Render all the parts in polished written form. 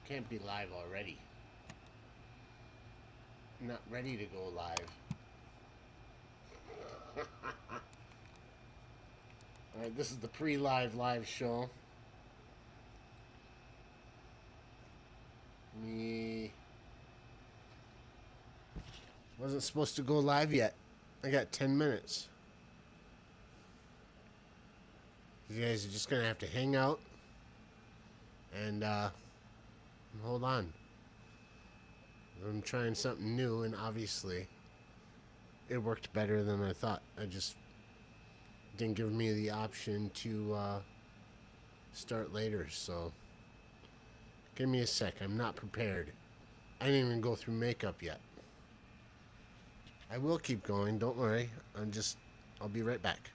Can't be live already. Not ready to go live. All right, this is the pre-live live show. Me wasn't supposed to go live yet. I got 10 minutes. You guys are just gonna have to hang out and hold on. I'm trying something new, and obviously, it worked better than I thought. I just didn't give me the option to start later, so give me a sec. I'm not prepared. I didn't even go through makeup yet. I will keep going. Don't worry. I'll be right back.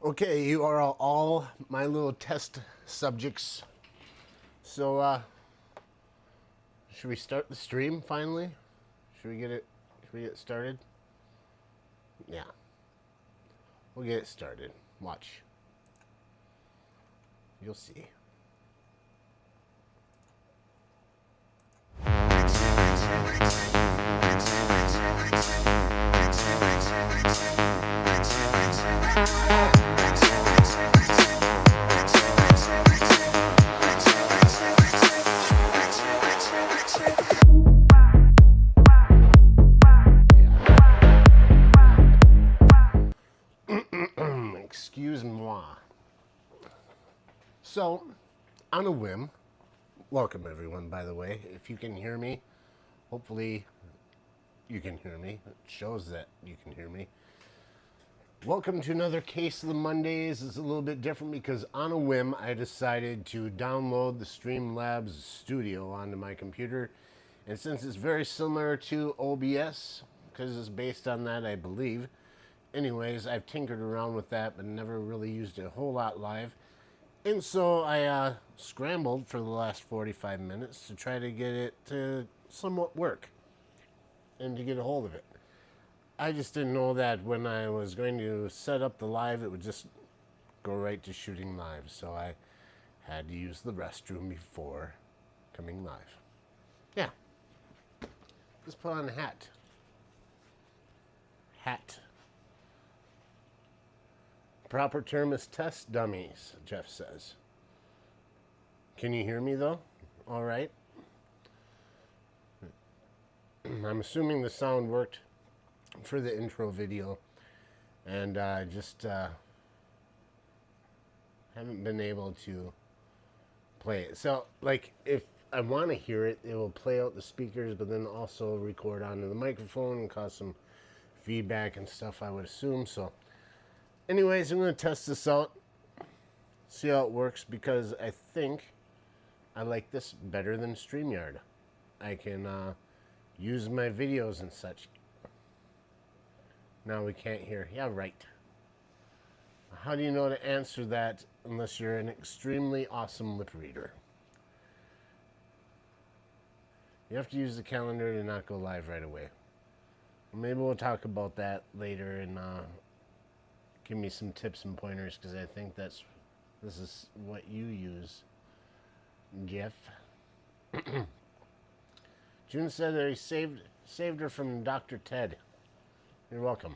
Okay, you are all my little test subjects. So, should we start the stream finally? Should we get it? Should we get started? Yeah, we'll get it started. Watch. You'll see. Excuse moi. So, on a whim, welcome everyone, by the way. If you can hear me, hopefully you can hear me. It shows that you can hear me. Welcome to another Case of the Mondays. It's a little bit different because on a whim, I decided to download the Streamlabs Studio onto my computer. And since it's very similar to OBS, because it's based on that, I believe. Anyways, I've tinkered around with that, but never really used it a whole lot live. And so I scrambled for the last 45 minutes to try to get it to somewhat work and to get a hold of it. I just didn't know that when I was going to set up the live, it would just go right to shooting live. So I had to use the restroom before coming live. Yeah. Let's put on a hat. Hat. Proper term is test dummies, Jeff says. Can you hear me though? All right. I'm assuming the sound worked for the intro video, and just haven't been able to play it. So, like, if I want to hear it, it will play out the speakers, but then also record onto the microphone and cause some feedback and stuff, I would assume. So, anyways, I'm going to test this out, see how it works, because I think I like this better than StreamYard. I can use my videos and such. Now we can't hear. Yeah, right. How do you know to answer that unless you're an extremely awesome lip reader? You have to use the calendar to not go live right away. Maybe we'll talk about that later and give me some tips and pointers, because I think this is what you use, Jeff. June said that he saved her from Dr. Ted. You're welcome.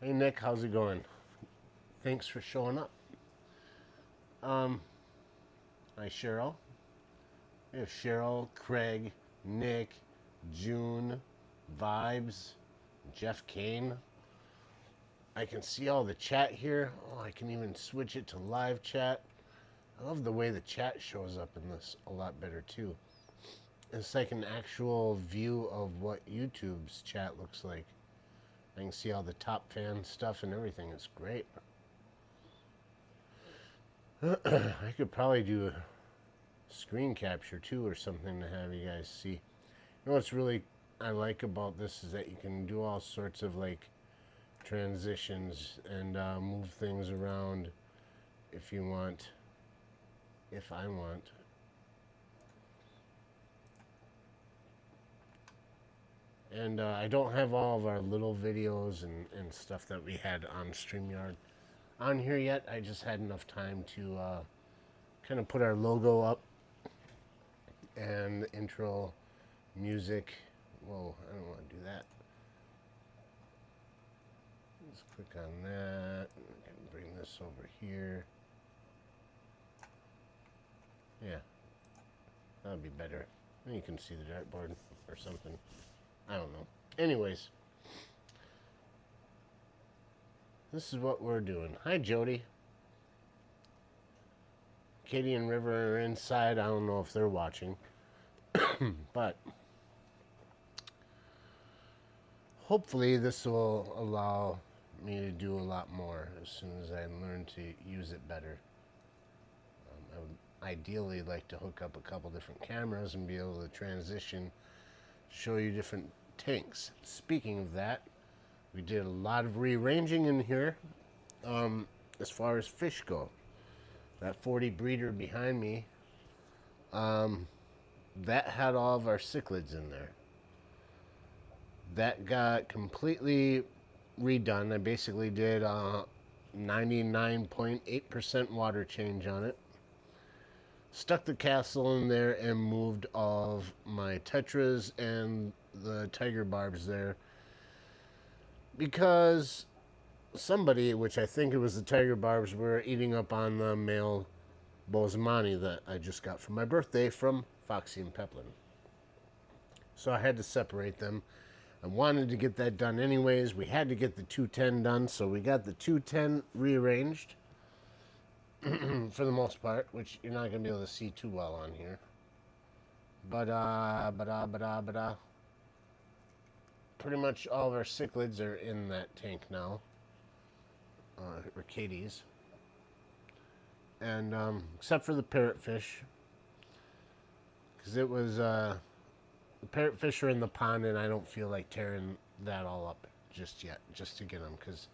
Hey Nick, how's it going? Thanks for showing up. Hi Cheryl. We have Cheryl, Craig, Nick, June, Vibes, Jeff Kane. I can see all the chat here. Oh, I can even switch it to live chat. I love the way the chat shows up in this a lot better too. It's like an actual view of what YouTube's chat looks like. I can see all the top fan stuff and everything. It's great. I could probably do a screen capture too or something to have you guys see. You know what's really I like about this is that you can do all sorts of like transitions and move things around if you want. If I want. And I don't have all of our little videos and stuff that we had on StreamYard on here yet. I just had enough time to kind of put our logo up and the intro music. Whoa, I don't want to do that. Let's click on that. I can bring this over here. Yeah, that would be better. Then you can see the dartboard or something. I don't know. Anyways, this is what we're doing. Hi, Jody. Katie and River are inside. I don't know if they're watching. But hopefully this will allow me to do a lot more as soon as I learn to use it better. I would ideally like to hook up a couple different cameras and be able to transition, show you different tanks. Speaking of that, We did a lot of rearranging in here. As far as fish go, that 40 breeder behind me, that had all of our cichlids in there. That got completely redone. I basically did 99.8% water change on it. Stuck the castle in there and moved all of my tetras and the tiger barbs there because somebody, which I think it was the tiger barbs, were eating up on the male Bosemani that I just got for my birthday from Foxy and Peplin. So I had to separate them. I wanted to get that done anyways. We had to get the 210 done, so we got the 210 rearranged for the most part, which you're not going to be able to see too well on here. But pretty much all of our cichlids are in that tank now, or Katie's. And except for the parrotfish, because it was the parrotfish are in the pond, and I don't feel like tearing that all up just yet, just to get them, because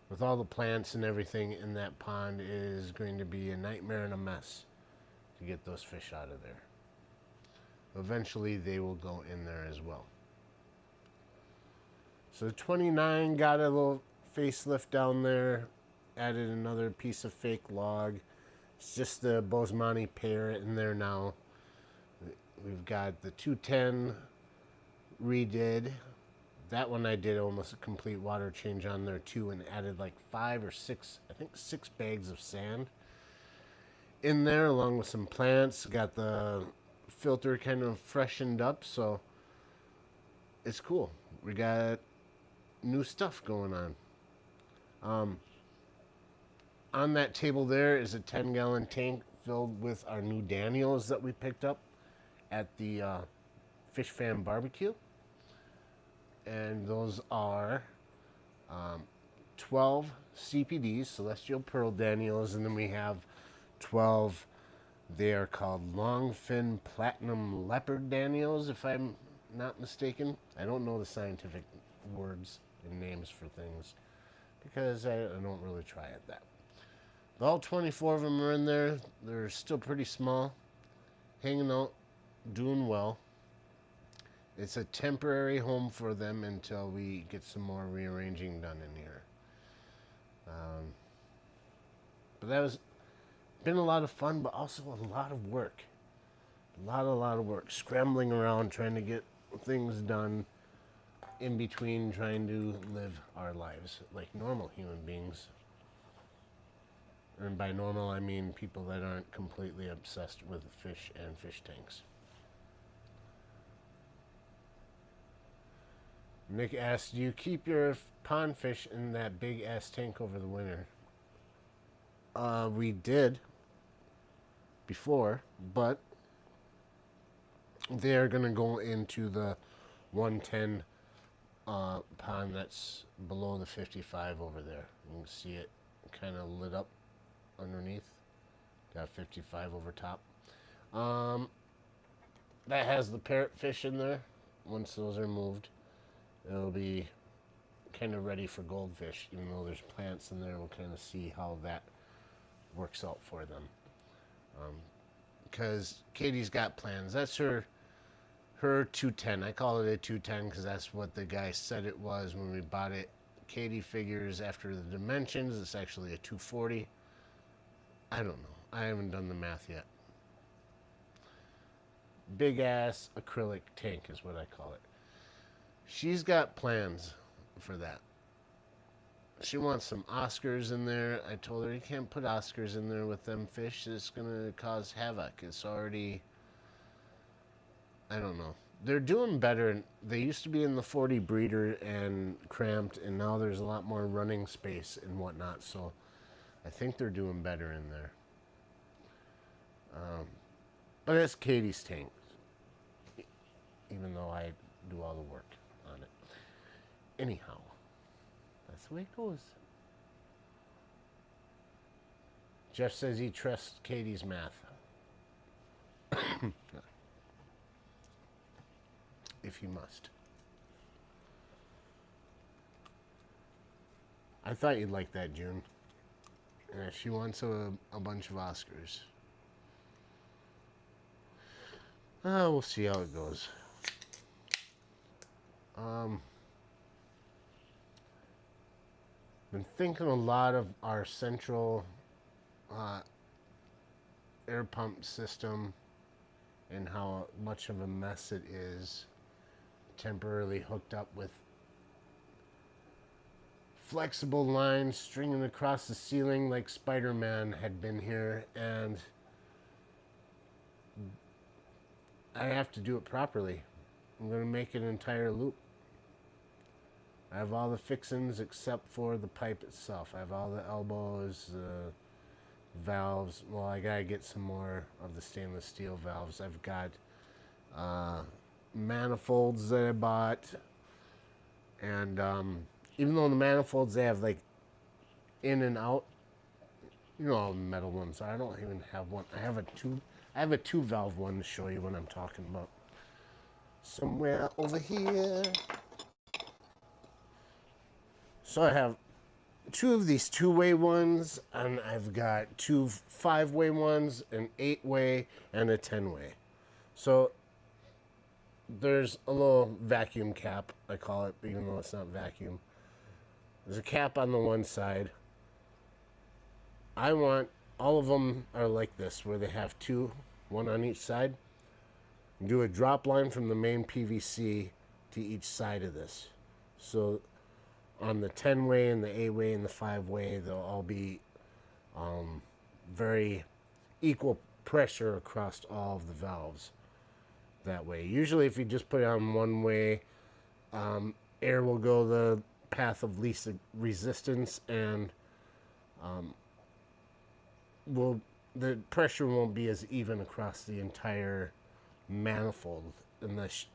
with all the plants and everything in that pond, it is going to be a nightmare and a mess to get those fish out of there. Eventually, they will go in there as well. So 29 got a little facelift down there, added another piece of fake log. It's just the Bosemani parrot in there now. We've got the 210 redid. That one I did almost a complete water change on there too, and added like 5 or 6, I think 6 bags of sand in there along with some plants. Got the filter kind of freshened up, so it's cool. We got new stuff going on. On that table there is a 10-gallon tank filled with our new Daniels that we picked up at the Fish Fan Barbecue. And those are 12 CPDs, Celestial Pearl Daniels, and then we have 12, they are called Longfin Platinum Leopard Daniels, if I'm not mistaken. I don't know the scientific words and names for things because I don't really try at that. But all 24 of them are in there. They're still pretty small, hanging out, doing well. It's a temporary home for them until we get some more rearranging done in here. But that was been a lot of fun, but also a lot of work. A lot of work. Scrambling around, trying to get things done in between trying to live our lives like normal human beings. And by normal, I mean people that aren't completely obsessed with fish and fish tanks. Nick asked, do you keep your pond fish in that big ass tank over the winter? We did before, but they are going to go into the 110 pond that's below the 55 over there. You can see it kind of lit up underneath. Got 55 over top. That has the parrotfish in there. Once those are moved, it'll be kind of ready for goldfish. Even though there's plants in there, we'll kind of see how that works out for them. Because Katie's got plans. That's her 210. I call it a 210 because that's what the guy said it was when we bought it. Katie figures after the dimensions, it's actually a 240. I don't know. I haven't done the math yet. Big ass acrylic tank is what I call it. She's got plans for that. She wants some Oscars in there. I told her you can't put Oscars in there with them fish. It's going to cause havoc. It's already, I don't know. They're doing better. They used to be in the 40 breeder and cramped, and now there's a lot more running space and whatnot. So I think they're doing better in there. But it's Katie's tank, even though I do all the work on it. Anyhow, that's the way it goes. Jeff says he trusts Katie's math. If you must. I thought you'd like that, June. Yeah, she wants a bunch of Oscars. We'll see how it goes. Been thinking a lot of our central uh, air pump system and how much of a mess it is, temporarily hooked up with flexible lines stringing across the ceiling like Spider-Man had been here, and I have to do it properly. I'm going to make an entire loop. I have all the fixings except for the pipe itself. I have all the elbows, the valves. Well, I gotta get some more of the stainless steel valves. I've got manifolds that I bought, and even though the manifolds, they have like in and out, you know, all the metal ones. I don't even have one. I have a two valve one to show you what I'm talking about. Somewhere over here. So I have two of these two-way ones, and I've got two five-way ones, an 8-way, and a 10-way. So there's a little vacuum cap, I call it, even though it's not vacuum. There's a cap on the one side. I want, all of them are like this, where they have two, one on each side. Do a drop line from the main PVC to each side of this. So on the 10-way and the 8-way and the 5-way, they'll all be very equal pressure across all of the valves that way. Usually if you just put it on one way, air will go the path of least resistance, and the pressure won't be as even across the entire manifold unless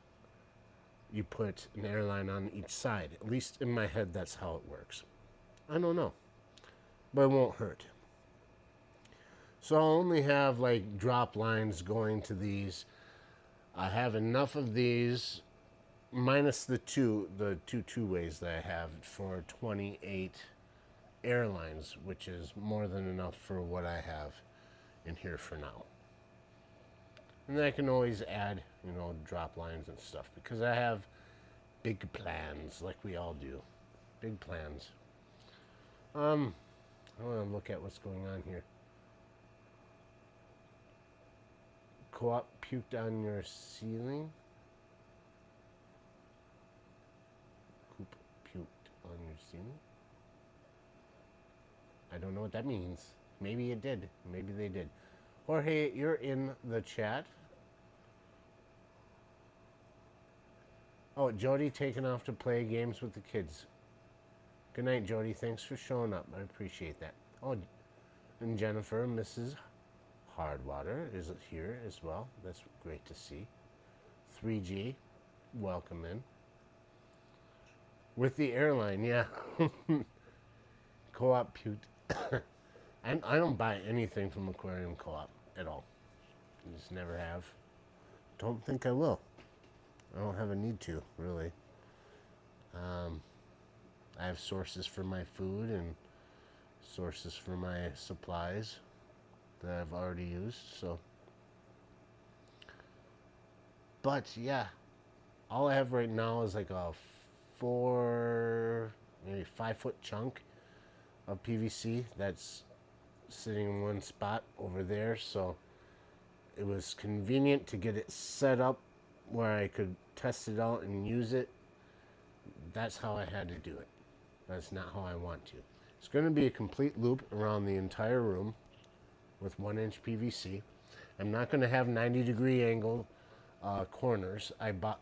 you put an airline on each side. At least in my head, that's how it works. I don't know, but it won't hurt. So I'll only have like drop lines going to these. I have enough of these, minus the two ways that I have, for 28 airlines, which is more than enough for what I have in here for now. And then I can always add, you know, drop lines and stuff, because I have big plans, like we all do. Big plans. I want to look at what's going on here. Co-op puked on your ceiling? Coop puked on your ceiling? I don't know what that means. Maybe it did. Maybe they did. Jorge, you're in the chat. Oh, Jody taking off to play games with the kids. Good night, Jody. Thanks for showing up. I appreciate that. Oh, and Jennifer, Mrs. Hardwater, is here as well. That's great to see. 3G, welcome in. With the airline, yeah. Co-op puked. I don't buy anything from Aquarium Co-op at all. I just never have. Don't think I will. I don't have a need to, really. I have sources for my food and sources for my supplies that I've already used, so. But, yeah. All I have right now is like a maybe 5 foot chunk of PVC that's sitting in one spot over there, so it was convenient to get it set up where I could test it out and use it. That's how I had to do it. That's not how I want to. It's going to be a complete loop around the entire room with 1-inch PVC. I'm not going to have 90-degree angle corners. I bought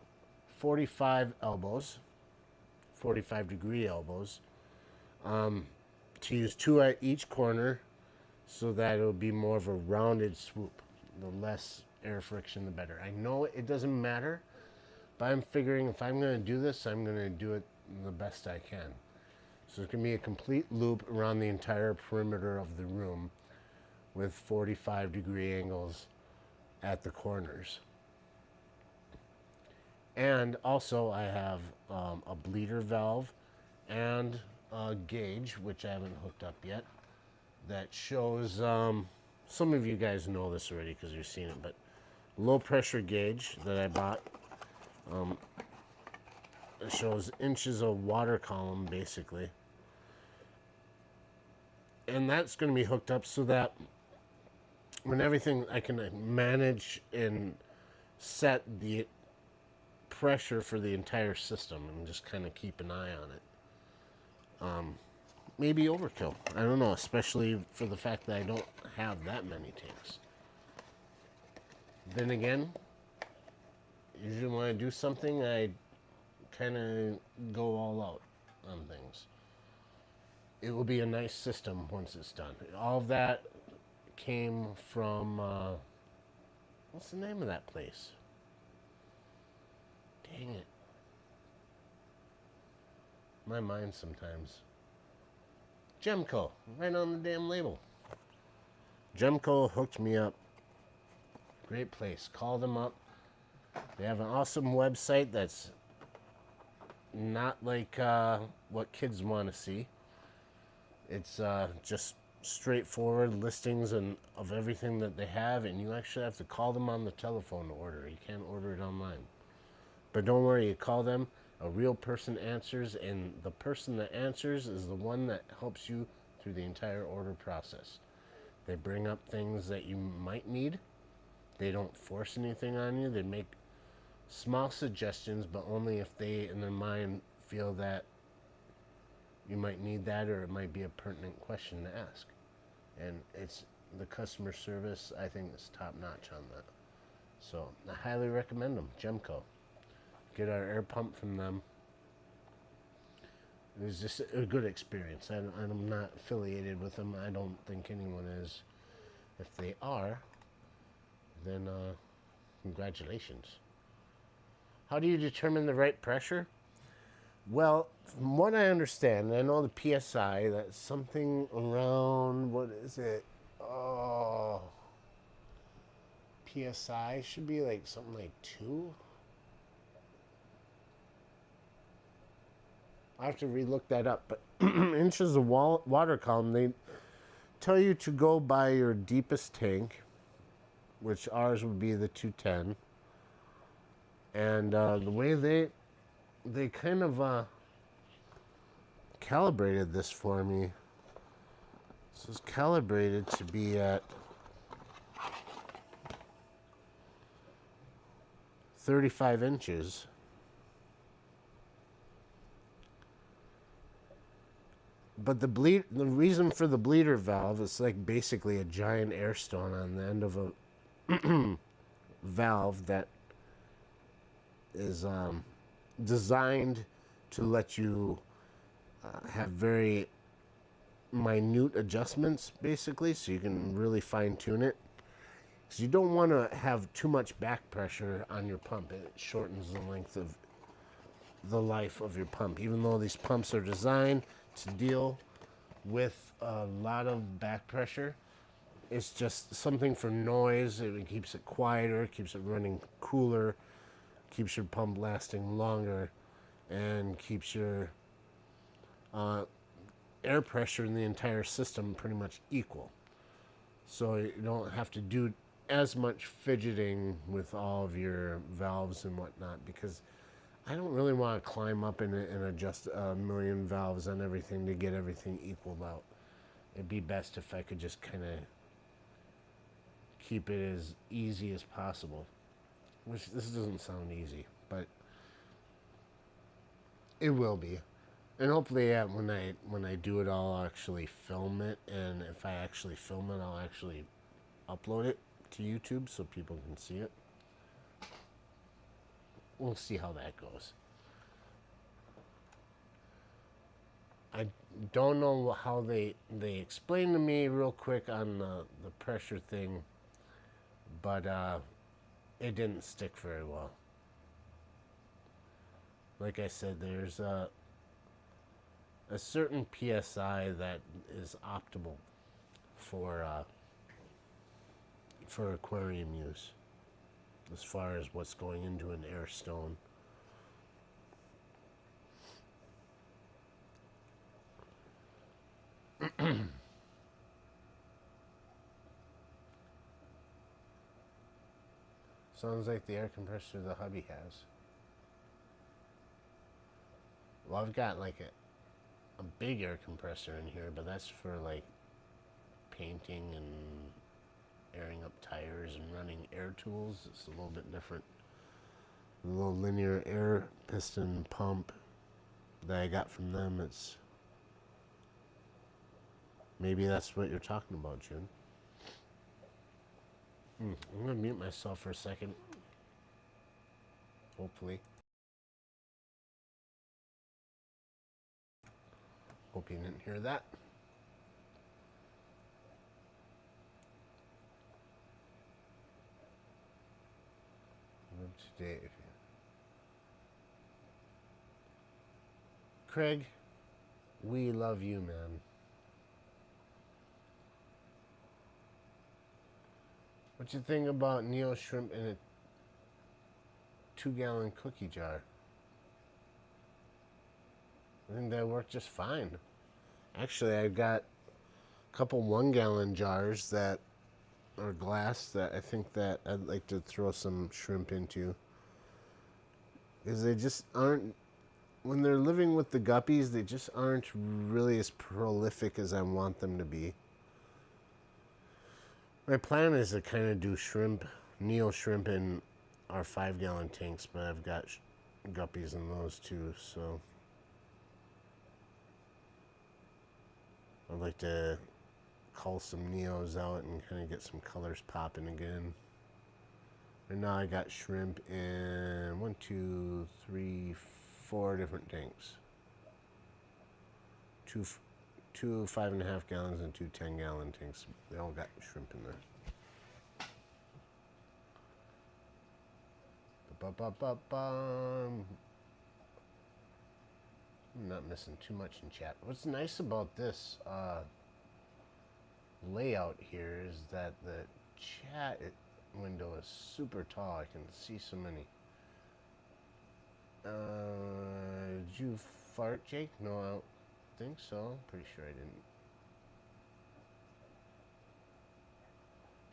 45 elbows, 45-degree elbows, to use 2 at each corner so that it'll be more of a rounded swoop. The less air friction, the better. I know it doesn't matter, but I'm figuring if I'm going to do this, I'm going to do it the best I can. So it's going to be a complete loop around the entire perimeter of the room with 45-degree angles at the corners. And also I have a bleeder valve and gauge, which I haven't hooked up yet, that shows, some of you guys know this already because you've seen it, but low pressure gauge that I bought. It shows inches of water column basically. And that's going to be hooked up so that when everything, I can manage and set the pressure for the entire system and just kind of keep an eye on it. Maybe overkill. I don't know, especially for the fact that I don't have that many tanks. Then again, usually when I do something, I kind of go all out on things. It will be a nice system once it's done. All of that came from, what's the name of that place? Dang it. My mind sometimes. Gemco, right on the damn label. Gemco hooked me up. Great place. Call them up. They have an awesome website that's not like what kids want to see. It's just straightforward listings of everything that they have, and you actually have to call them on the telephone to order. You can't order it online. But don't worry, you call them, a real person answers, and the person that answers is the one that helps you through the entire order process. They bring up things that you might need. They don't force anything on you. They make small suggestions, but only if they, in their mind, feel that you might need that or it might be a pertinent question to ask. And it's the customer service, I think, is top notch on that. So I highly recommend them. Gemco. Get our air pump from them. It was just a good experience. I'm not affiliated with them. I don't think anyone is. If they are, then congratulations. How do you determine the right pressure? Well, from what I understand, I know the PSI, that's something around, what is it? Oh, PSI should be like something like 2. I have to relook that up, but inches of water column, they tell you to go by your deepest tank, which ours would be the 210. And the way they kind of calibrated this for me. This is calibrated to be at 35 inches. But the reason for the bleeder valve is like basically a giant air stone on the end of a valve that is designed to let you have very minute adjustments, basically, so you can really fine tune it. So you don't want to have too much back pressure on your pump. It shortens the length of the life of your pump, even though these pumps are designed to deal with a lot of back pressure. It's just something for noise. It keeps it quieter, keeps it running cooler, keeps your pump lasting longer, and keeps your air pressure in the entire system pretty much equal. So you don't have to do as much fidgeting with all of your valves and whatnot, because I don't really want to climb up and adjust a million valves on everything to get everything equaled out. It'd be best if I could just kind of keep it as easy as possible. Which, this doesn't sound easy, but it will be. And hopefully when I do it, I'll actually film it. And if I actually film it, I'll actually upload it to YouTube so people can see it. We'll see how that goes. I don't know how they explained to me real quick on the pressure thing, but it didn't stick very well. Like I said, there's a certain PSI that is optimal for aquarium use, as far as what's going into an air stone. Sounds like the air compressor the hubby has. Well, I've got like a big air compressor in here, but that's for like painting and airing up tires and running air tools. It's a little bit different. The little linear air piston pump that I got from them, it's maybe that's what you're talking about, June. I'm gonna mute myself for a second. Hopefully. Hope you didn't hear that. Today, Craig, we love you, man. What you think about Neo shrimp in a 2-gallon cookie jar? I think that worked just fine. Actually, I've got a couple 1-gallon jars that are glass that I think that I'd like to throw some shrimp into. Because they just aren't, when they're living with the guppies, they just aren't really as prolific as I want them to be. My plan is to kind of do shrimp, Neo shrimp in our 5-gallon tanks, but I've got guppies in those too, so I'd like to cull some Neos out and kind of get some colors popping again. And now I got shrimp in 1, 2, 3, 4 different tanks. Two 5.5 gallons and 2 10-gallon tanks. They all got shrimp in there. I'm not missing too much in chat. What's nice about this layout here is that the chat window is super tall. I can see so many. Did you fart, Jake? No, I don't think so. Pretty sure I didn't.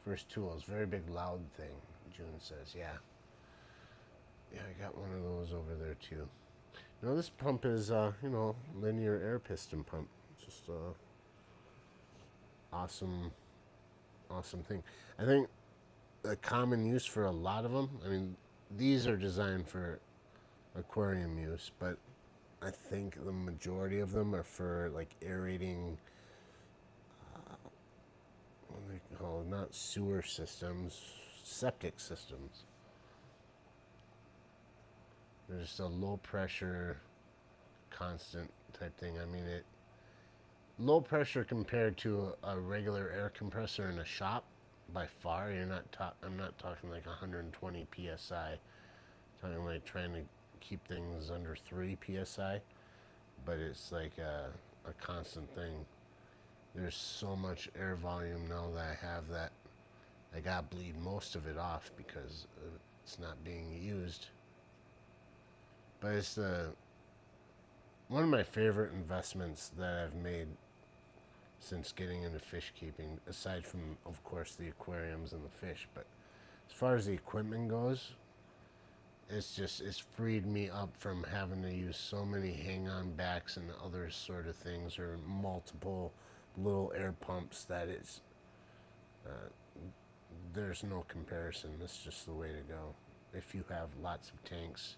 First tools, very big loud thing, June says. Yeah. Yeah, I got one of those over there too. Now this pump is, you know, linear air piston pump. Just awesome thing. I think a common use for a lot of them, I mean, these are designed for aquarium use, but I think the majority of them are for like aerating, what do they call, not sewer systems, septic systems. They're just a low pressure, constant type thing. I mean, low pressure compared to a regular air compressor in a shop, by far. I'm not talking like 120 psi. I'm talking like trying to keep things under 3 psi, but it's like a constant thing. There's so much air volume now that I have that I gotta bleed most of it off because it's not being used. But it's one of my favorite investments that I've made since getting into fish keeping, aside from, of course, the aquariums and the fish. But as far as the equipment goes, it's freed me up from having to use so many hang-on backs and other sort of things, or multiple little air pumps, that there's no comparison. That's just the way to go. If you have lots of tanks,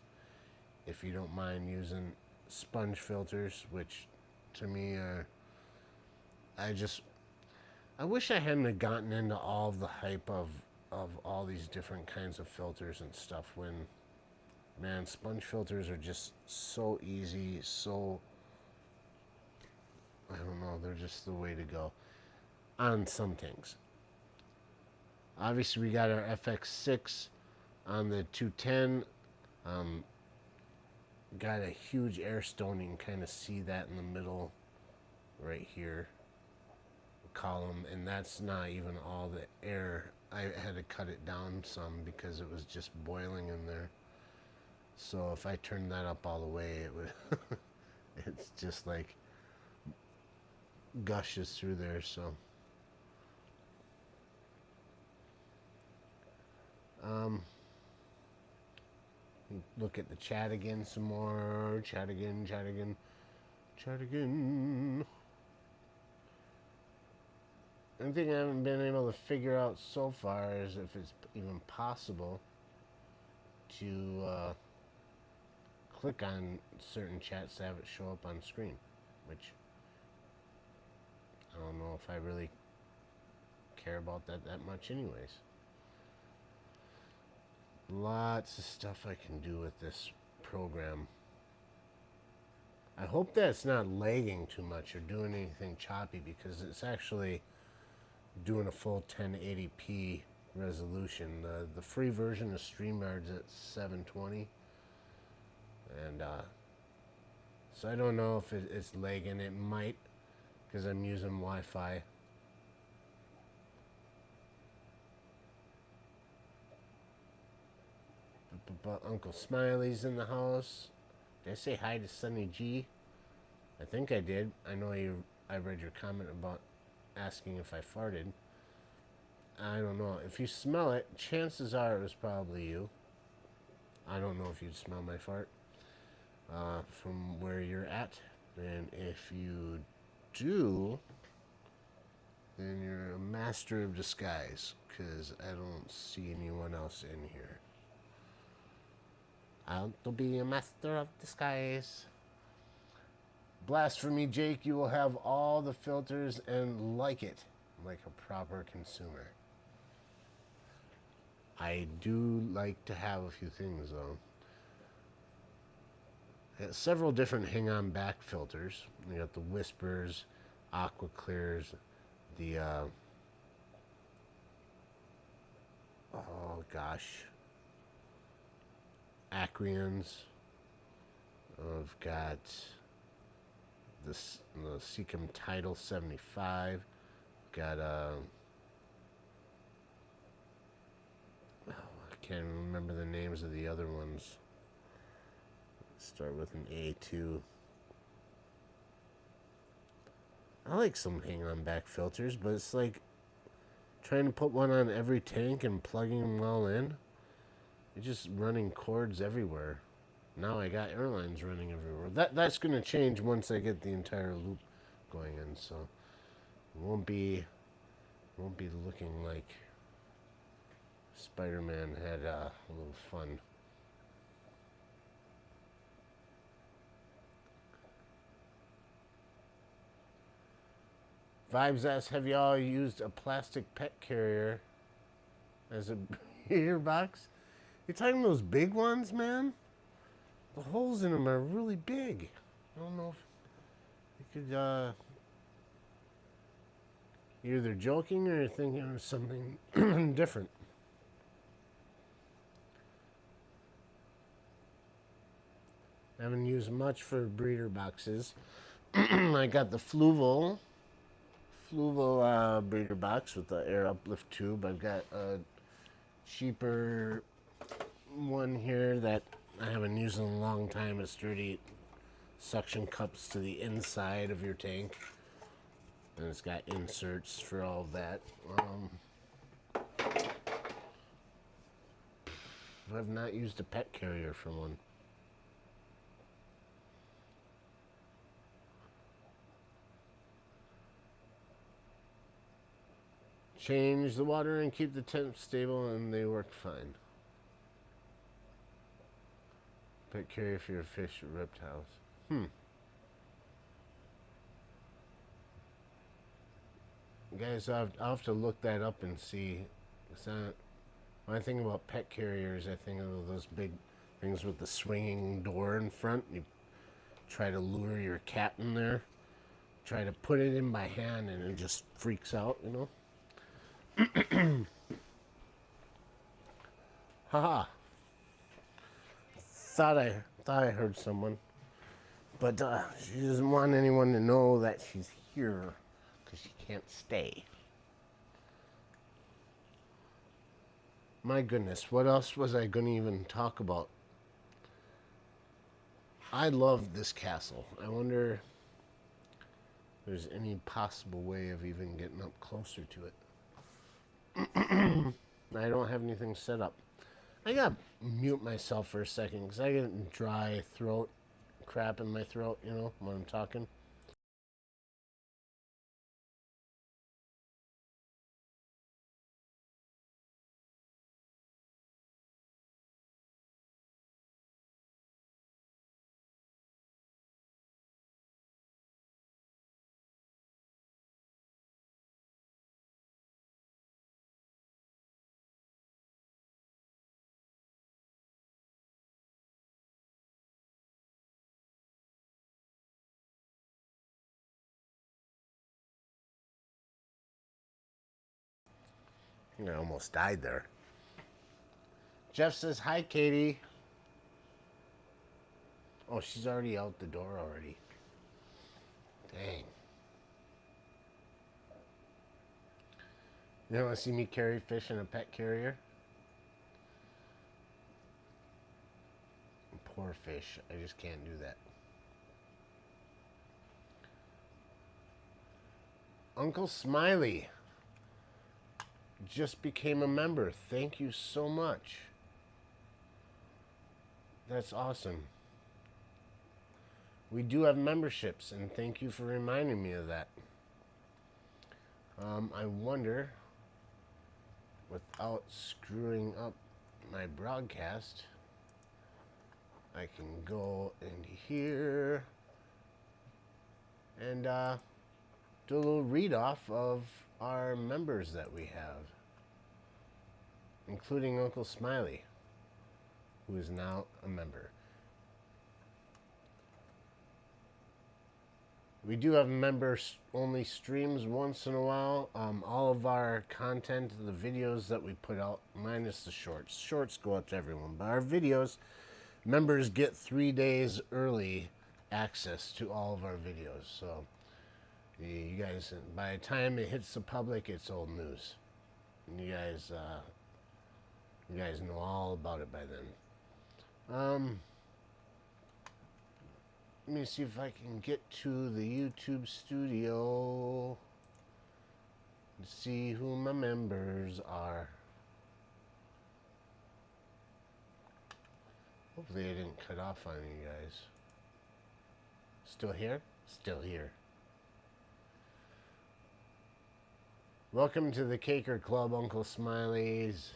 if you don't mind using sponge filters, which to me are, I wish I hadn't gotten into all the hype of all these different kinds of filters and stuff, when, man, sponge filters are just so easy, so, I don't know, they're just the way to go on some tanks. Obviously, we got our FX6 on the 210. Got a huge air stone. You can kind of see that in the middle right here column, and that's not even all the air. I had to cut it down some because it was just boiling in there. So if I turned that up all the way, it would it's just like gushes through there. So, um, look at the chat again some more. Chat again, chat again, chat again. One thing I haven't been able to figure out so far is if it's even possible to click on certain chats to have it show up on screen, which I don't know if I really care about that much anyways. Lots of stuff I can do with this program. I hope that it's not lagging too much or doing anything choppy, because it's actually doing a full 1080p resolution. The free version of StreamYard's at 720, and so I don't know if it's lagging. It might, because I'm using Wi-Fi. But Uncle Smiley's in the house. Did I say hi to Sunny G? I think I did. I know I read your comment about asking if I farted. I don't know. If you smell it, chances are it was probably you. I don't know if you'd smell my fart from where you're at. And if you do, then you're a master of disguise, because I don't see anyone else in here. I'll be a master of disguise. Blasphemy, Jake. You will have all the filters and like it, like a proper consumer. I do like to have a few things, though. Several different hang-on back filters. You got the Whispers, Aqua Clears, the oh gosh, Acrians. I've got the Seacom Tidal 75. Got I can't remember the names of the other ones. Start with an A2. I like some hang-on back filters, but it's like trying to put one on every tank and plugging them all in. You're just running cords everywhere. Now I got airlines running everywhere. That's going to change once I get the entire loop going in, so it won't be looking like Spider-Man had a little fun. Vibes asks, have y'all used a plastic pet carrier as a beer box? You're talking those big ones, man? The holes in them are really big. I don't know if you could, you're either joking or you're thinking of something different. I haven't used much for breeder boxes. I got the Fluval breeder box with the air uplift tube. I've got a cheaper one here that I haven't used in a long time. It's sturdy suction cups to the inside of your tank, and it's got inserts for all of that. I've not used a pet carrier for one. Change the water and keep the temp stable, and they work fine. Pet carrier for your fish or reptiles. Guys, I'll have to look that up and see. When I think about pet carriers, I think of those big things with the swinging door in front. You try to lure your cat in there. Try to put it in by hand, and it just freaks out, you know? Haha. Thought I heard someone, but she doesn't want anyone to know that she's here because she can't stay. My goodness, what else was I going to even talk about? I love this castle. I wonder there's any possible way of even getting up closer to it. I don't have anything set up. I gotta mute myself for a second because I get dry throat crap in my throat, you know, when I'm talking. I think I almost died there. Jeff says, hi, Katie. Oh, she's already out the door already. Dang. You don't want to see me carry fish in a pet carrier? Poor fish. I just can't do that. Uncle Smiley just became a member. Thank you so much. That's awesome. We do have memberships, and thank you for reminding me of that. I wonder, without screwing up my broadcast, I can go into here and do a little read off of our members that we have, including Uncle Smiley, who is now a member. We do have members-only streams once in a while. All of our content, the videos that we put out, minus the shorts. Shorts go up to everyone, but our videos, members get 3 days early access to all of our videos. So you guys, by the time it hits the public, it's old news. You guys know all about it by then. Let me see if I can get to the YouTube studio and see who my members are. Hopefully I didn't cut off on you guys. Still here? Still here. Welcome to the Caker Club, Uncle Smiley's.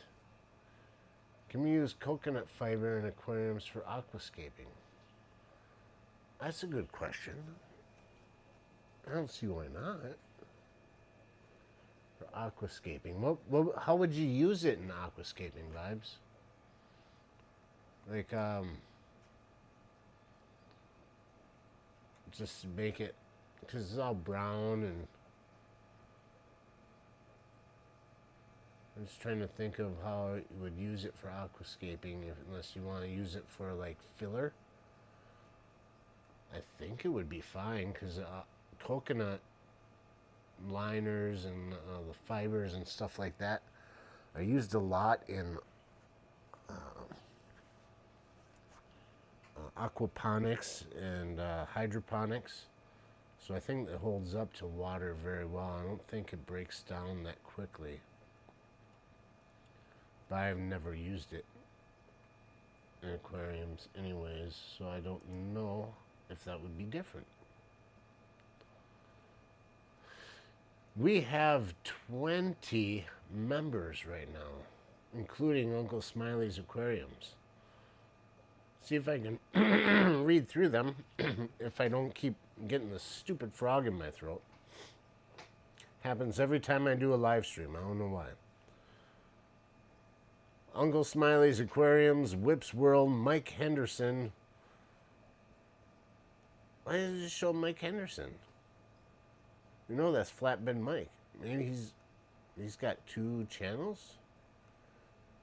Can we use coconut fiber in aquariums for aquascaping? That's a good question. I don't see why not. For aquascaping. How would you use it in aquascaping, Vibes? Like, just make it, because it's all brown, and I'm just trying to think of how you would use it for aquascaping, unless you want to use it for, like, filler. I think it would be fine, because coconut liners and the fibers and stuff like that are used a lot in aquaponics and hydroponics. So I think it holds up to water very well. I don't think it breaks down that quickly. But I've never used it in aquariums anyways, so I don't know if that would be different. We have 20 members right now, including Uncle Smiley's Aquariums. See if I can read through them if I don't keep getting the stupid frog in my throat. Happens every time I do a live stream. I don't know why. Uncle Smiley's Aquariums, Whips World, Mike Henderson. Why does it just show Mike Henderson? You know that's Flatbed Mike. Maybe he's got 2 channels?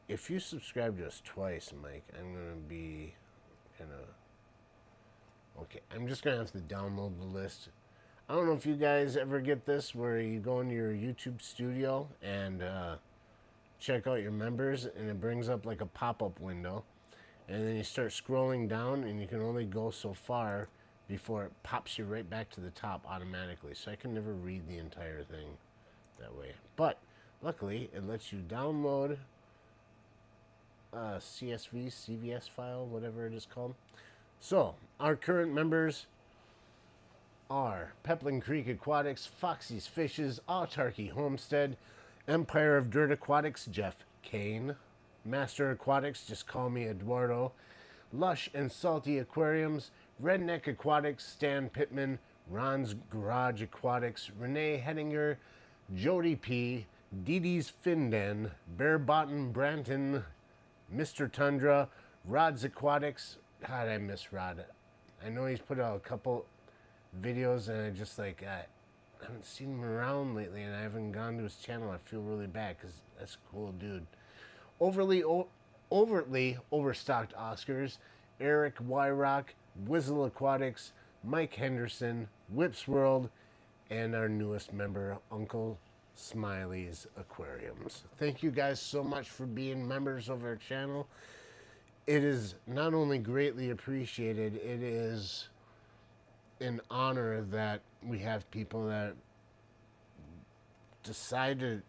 If you subscribe to us twice, Mike, I'm going to be kind of... Okay, I'm just going to have to download the list. I don't know if you guys ever get this, where you go into your YouTube studio and check out your members, and it brings up like a pop-up window. And then you start scrolling down, and you can only go so far before it pops you right back to the top automatically. So I can never read the entire thing that way. But luckily, it lets you download a CSV, CVS file, whatever it is called. So our current members are Peplin Creek Aquatics, Foxy's Fishes, Autarky Homestead, Empire of Dirt Aquatics, Jeff Kane, Master Aquatics, just call me Eduardo, Lush and Salty Aquariums, Redneck Aquatics, Stan Pittman, Ron's Garage Aquatics, Renee Hedinger, Jody P, Dee Dee's Finden, Bear Bottom Branton, Mr. Tundra, Rod's Aquatics. God, I miss Rod. I know he's put out a couple videos and I just like, I haven't seen him around lately and I haven't gone to his channel. I feel really bad because that's a cool dude. Overtly overstocked Oscars, Eric Wyrock, Whizzle Aquatics, Mike Henderson, Whips World, and our newest member, Uncle Smiley's Aquariums. Thank you guys so much for being members of our channel. It is not only greatly appreciated, it is an honor that we have people that decide to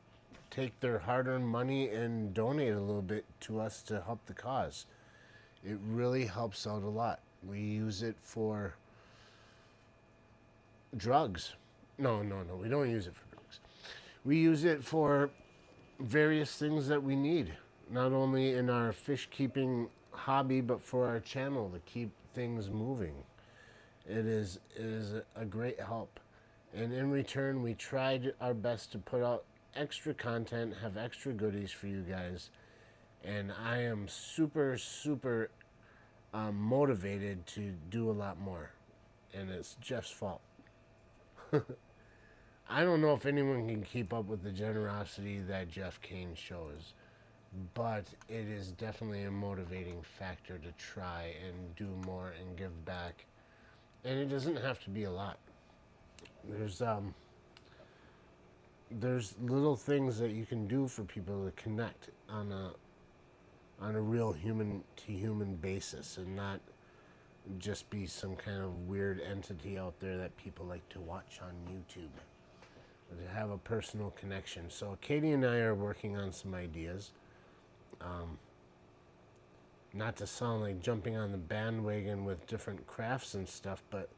take their hard-earned money and donate a little bit to us to help the cause. It really helps out a lot. We use it for drugs. No, we don't use it for drugs. We use it for various things that we need, not only in our fish keeping hobby, but for our channel to keep things moving. It is a great help. And in return, we tried our best to put out extra content, have extra goodies for you guys. And I am super, super motivated to do a lot more. And it's Jeff's fault. I don't know if anyone can keep up with the generosity that Jeff Kane shows, but it is definitely a motivating factor to try and do more and give back. And it doesn't have to be a lot. There's little things that you can do for people to connect on a real human to human basis and not just be some kind of weird entity out there that people like to watch on YouTube. But to have a personal connection. So Katie and I are working on some ideas. Not to sound like jumping on the bandwagon with different crafts and stuff, but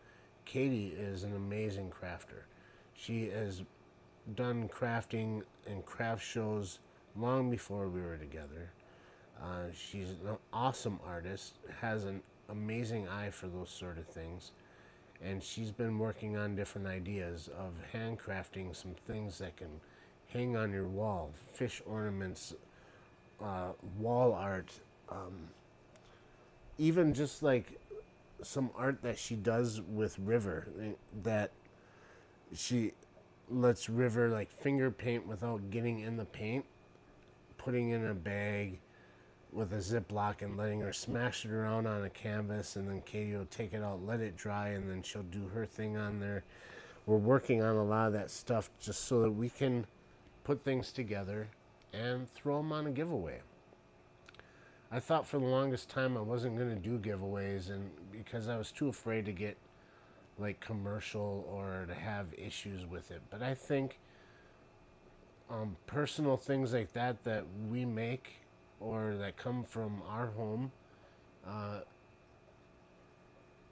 Katie is an amazing crafter. She has done crafting and craft shows long before we were together. She's an awesome artist, has an amazing eye for those sort of things, and she's been working on different ideas of handcrafting some things that can hang on your wall, fish ornaments, wall art, even just like some art that she does with River, that she lets River like finger paint without getting in the paint, putting in a bag with a Ziploc and letting her smash it around on a canvas, and then Katie will take it out, let it dry, and then she'll do her thing on there. We're working on a lot of that stuff just so that we can put things together and throw them on a giveaway. I thought for the longest time I wasn't going to do giveaways, and because I was too afraid to get like commercial or to have issues with it. But I think personal things like that that we make or that come from our home,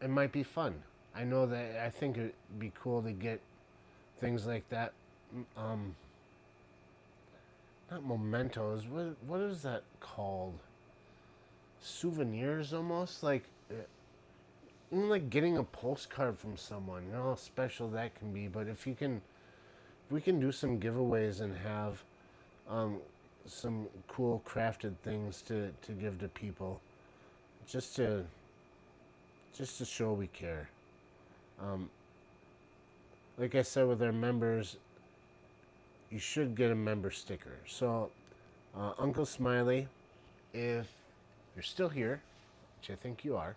it might be fun. I know that I think it'd be cool to get things like that. Not mementos. What is that called? Souvenirs, almost like getting a postcard from someone. You know how special that can be. But if we can do some giveaways and have some cool crafted things to give to people, just to show we care. Like I said, with our members, you should get a member sticker. So Uncle Smiley, if you're still here, which I think you are,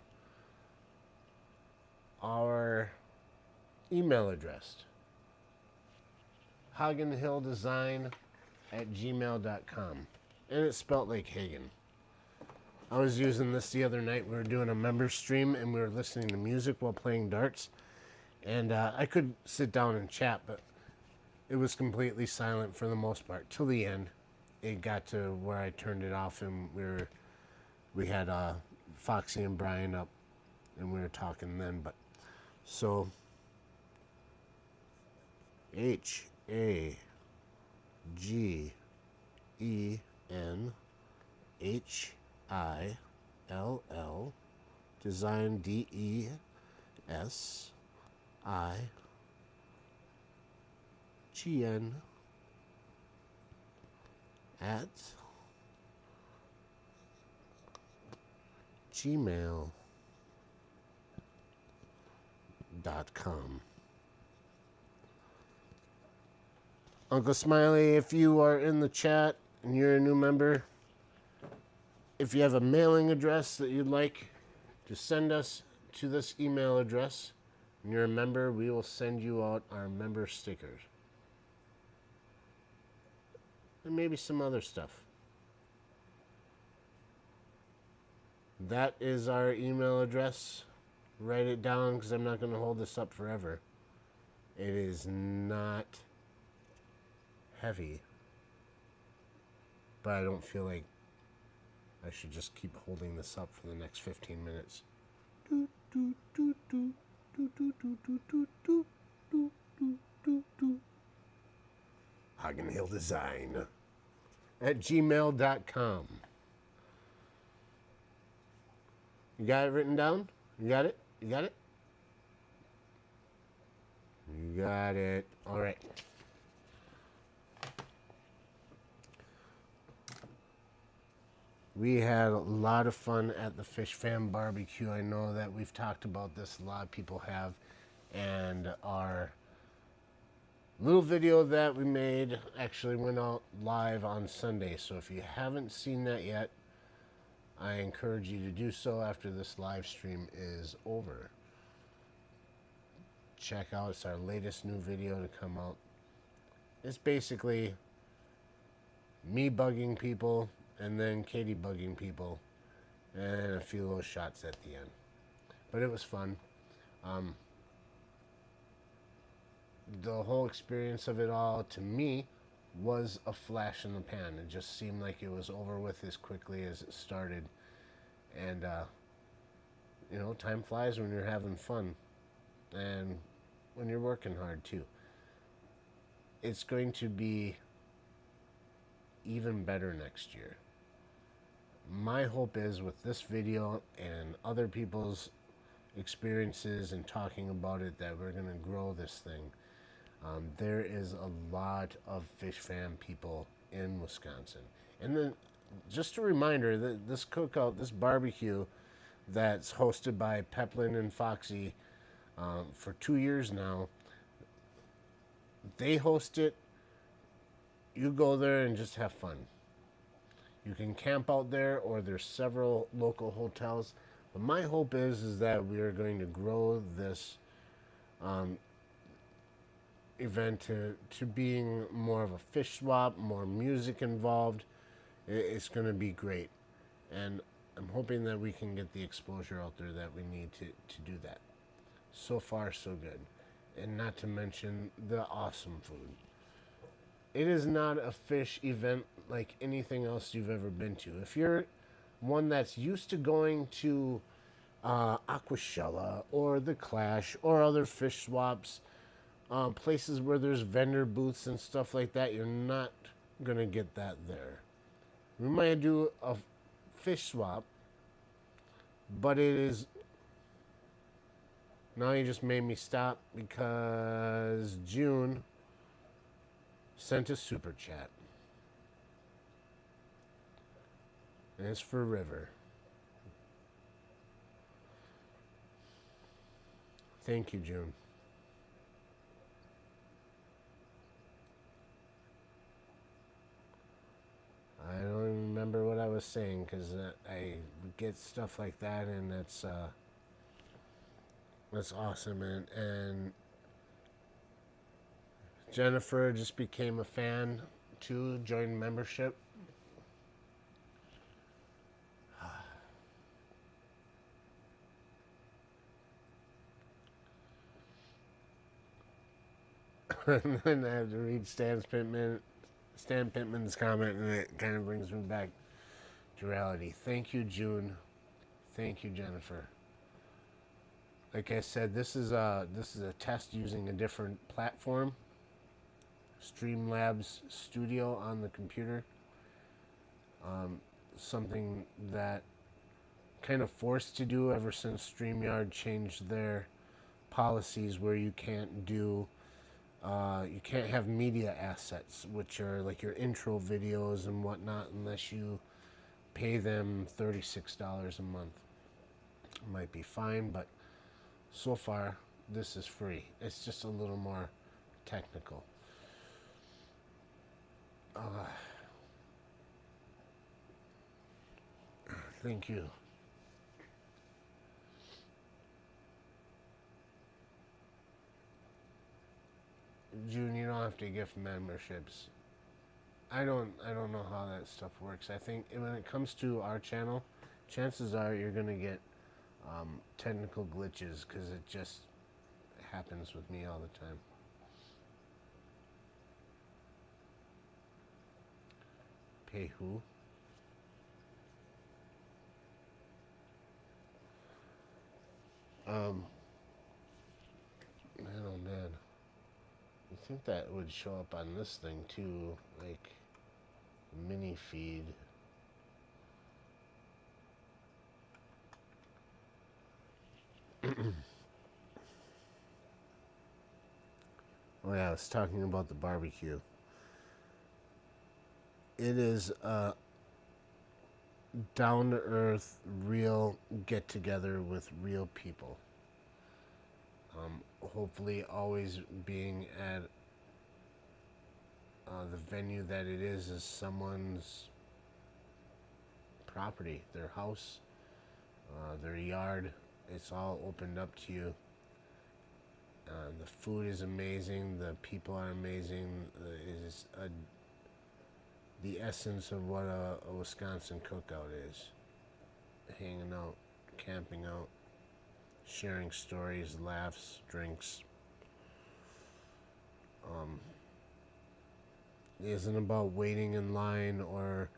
our email address, HagenHillDesign@gmail.com, and it's spelt like Hagen. I was using this the other night. We were doing a member stream and we were listening to music while playing darts. And I could sit down and chat, but it was completely silent for the most part till the end. It got to where I turned it off, and we had Foxy and Brian up, and we were talking then. But so HAGENHILL design DESIGN at gmail.com. Uncle Smiley, if you are in the chat and you're a new member, if you have a mailing address that you'd like to send us to this email address and you're a member, we will send you out our member stickers. And maybe some other stuff. That is our email address. Write it down because I'm not going to hold this up forever. It is not heavy, but I don't feel like I should just keep holding this up for the next 15 minutes. Hagen Hill Design at gmail.com. You got it written down? You got it? You got it? You got it. All right. We had a lot of fun at the Fish Fam Barbecue. I know that we've talked about this, a lot of people have, and our little video that we made actually went out live on Sunday. So if you haven't seen that yet, I encourage you to do so after this live stream is over. Check out, it's our latest new video to come out. It's basically me bugging people and then Katie bugging people and a few little shots at the end. But it was fun. The whole experience of it all, to me, was a flash in the pan. It just seemed like it was over with as quickly as it started. And, you know, time flies when you're having fun. And when you're working hard, too. It's going to be even better next year. My hope is with this video and other people's experiences and talking about it that we're going to grow this thing. There is a lot of Fish Fam people in Wisconsin. And then just a reminder that this cookout, this barbecue that's hosted by Peplin and Foxy for 2 years now, they host it. You go there and just have fun. You can camp out there, or there's several local hotels. But my hope is that we are going to grow this event to being more of a fish swap, more music involved. It's going to be great. And I'm hoping that we can get the exposure out there that we need to do that. So far, so good. And not to mention the awesome food. It is not a fish event like anything else you've ever been to. If you're one that's used to going to Aquashella or the Clash or other fish swaps, places where there's vendor booths and stuff like that, you're not going to get that there. We might do a fish swap, but it is... Now you just made me stop because June sent a super chat. And it's for River. Thank you, June. I don't even remember what I was saying because I get stuff like that, and that's awesome. And Jennifer just became a fan too, joined membership. and then I have to read Stan Pittman's comment, and it kind of brings me back to reality. Thank you, June. Thank you, Jennifer. Like I said, this is a test using a different platform, Streamlabs Studio on the computer. Something that kind of forced to do ever since StreamYard changed their policies, where you can't have media assets, which are like your intro videos and whatnot, unless you pay them $36 a month. Might be fine, but so far this is free. It's just a little more technical. Thank you. June, you don't have to gift memberships. I don't know how that stuff works. I think when it comes to our channel, chances are you're gonna get technical glitches, because it just happens with me all the time. Pay who? Man, oh man. You think that would show up on this thing too, like mini feed? Oh yeah, I was talking about the barbecue. It is a down to earth, real get together with real people. Hopefully, always being at the venue that it is someone's property, their house, their yard. It's all opened up to you. The food is amazing. The people are amazing. It is the essence of what a Wisconsin cookout is. Hanging out, camping out, sharing stories, laughs, drinks. It isn't about waiting in line or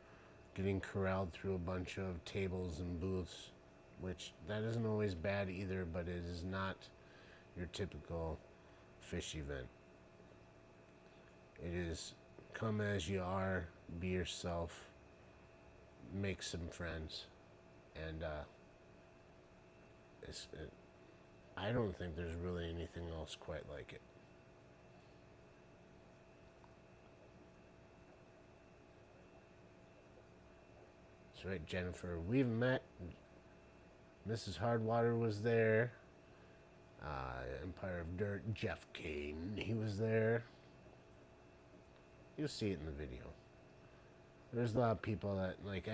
getting corralled through a bunch of tables and booths, which that isn't always bad either, but it is not your typical fish event. It is come as you are, be yourself, make some friends, and I don't think there's really anything else quite like it. That's right, Jennifer. We've met. Mrs. Hardwater was there. Empire of Dirt, Jeff Kane, he was there. You'll see it in the video. There's a lot of people that, like,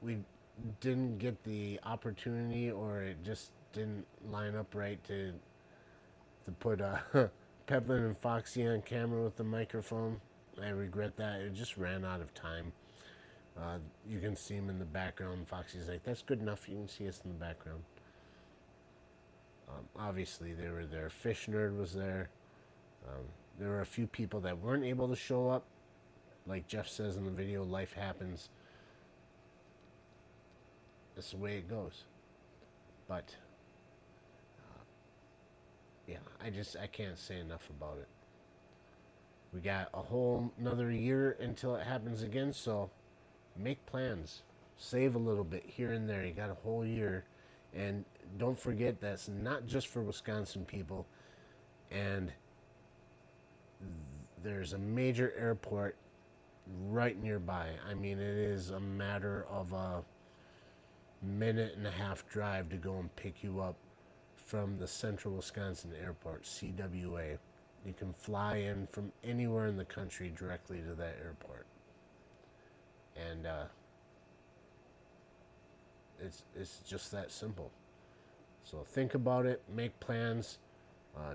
we didn't get the opportunity, or it just didn't line up right to put Peplin and Foxy on camera with the microphone. I regret that. It just ran out of time. You can see him in the background. Foxy's like, that's good enough. You can see us in the background. Obviously, they were there. Fish Nerd was there. There were a few people that weren't able to show up. Like Jeff says in the video, life happens. That's the way it goes. But, yeah, I can't say enough about it. We got a whole another year until it happens again, so make plans. Save a little bit here and there. You got a whole year. And don't forget, that's not just for Wisconsin people. And there's a major airport right nearby. I mean, it is a matter of a minute and a half drive to go and pick you up from the Central Wisconsin Airport, CWA. You can fly in from anywhere in the country directly to that airport. And it's just that simple. So think about it, make plans,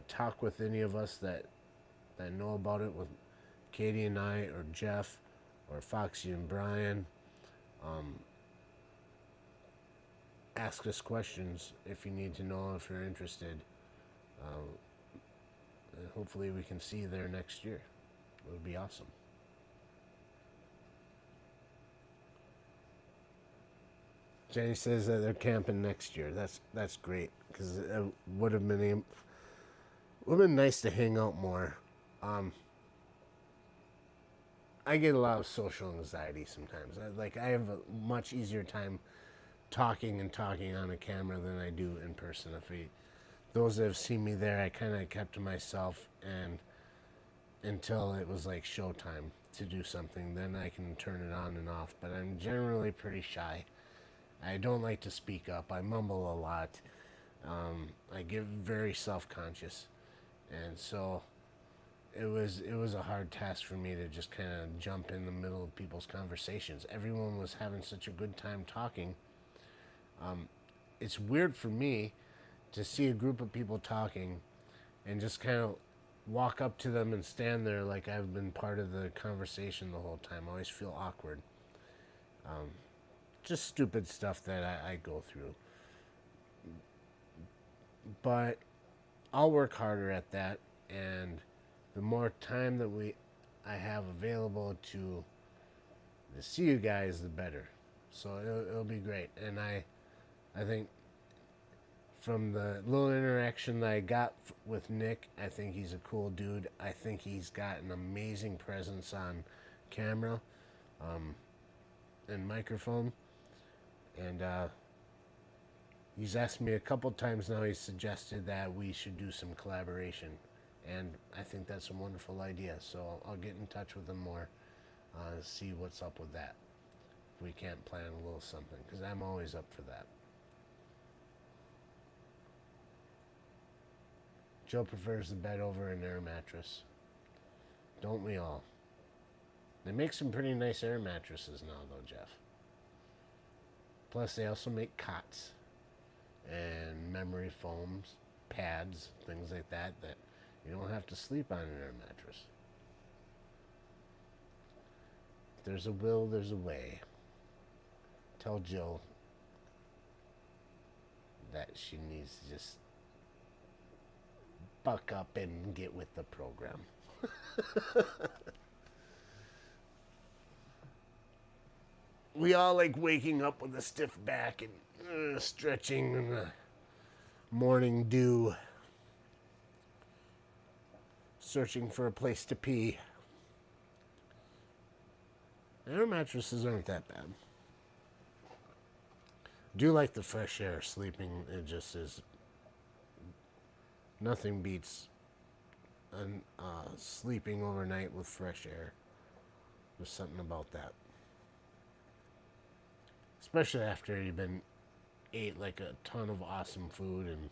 talk with any of us that know about it, with Katie and I, or Jeff, or Foxy and Brian. Ask us questions if you need to know, if you're interested. hopefully we can see you there next year. It would be awesome. Jenny says that they're camping next year. That's great because it would have been nice to hang out more. Um, I get a lot of social anxiety sometimes. I have a much easier time talking on a camera than I do in person. Those that have seen me there, I kind of kept to myself and until it was like showtime to do something, then I can turn it on and off. But I'm generally pretty shy. I don't like to speak up. I mumble a lot. I get very self-conscious, and so it was a hard task for me to just kind of jump in the middle of people's conversations. Everyone was having such a good time talking. It's weird for me to see a group of people talking and just kind of walk up to them and stand there like I've been part of the conversation the whole time. I always feel awkward. Just stupid stuff that I go through. But I'll work harder at that, and the more time that I have available to see you guys, the better. So it'll be great. And I think from the little interaction that I got with Nick, I think he's a cool dude. I think he's got an amazing presence on camera and microphone. And he's asked me a couple times now, he's suggested that we should do some collaboration. And I think that's a wonderful idea. So I'll get in touch with him more, see what's up with that. If we can't plan a little something, because I'm always up for that. Joe prefers the bed over an air mattress. Don't we all? They make some pretty nice air mattresses now, though, Jeff. Plus, they also make cots and memory foams, pads, things like that you don't have to sleep on an air mattress. If there's a will, there's a way. Tell Jill that she needs to just buck up and get with the program. We all like waking up with a stiff back and stretching and the morning dew, searching for a place to pee. Air mattresses aren't that bad. Do like the fresh air. Sleeping, it just is. Nothing beats sleeping overnight with fresh air. There's something about that. Especially after you've ate like a ton of awesome food and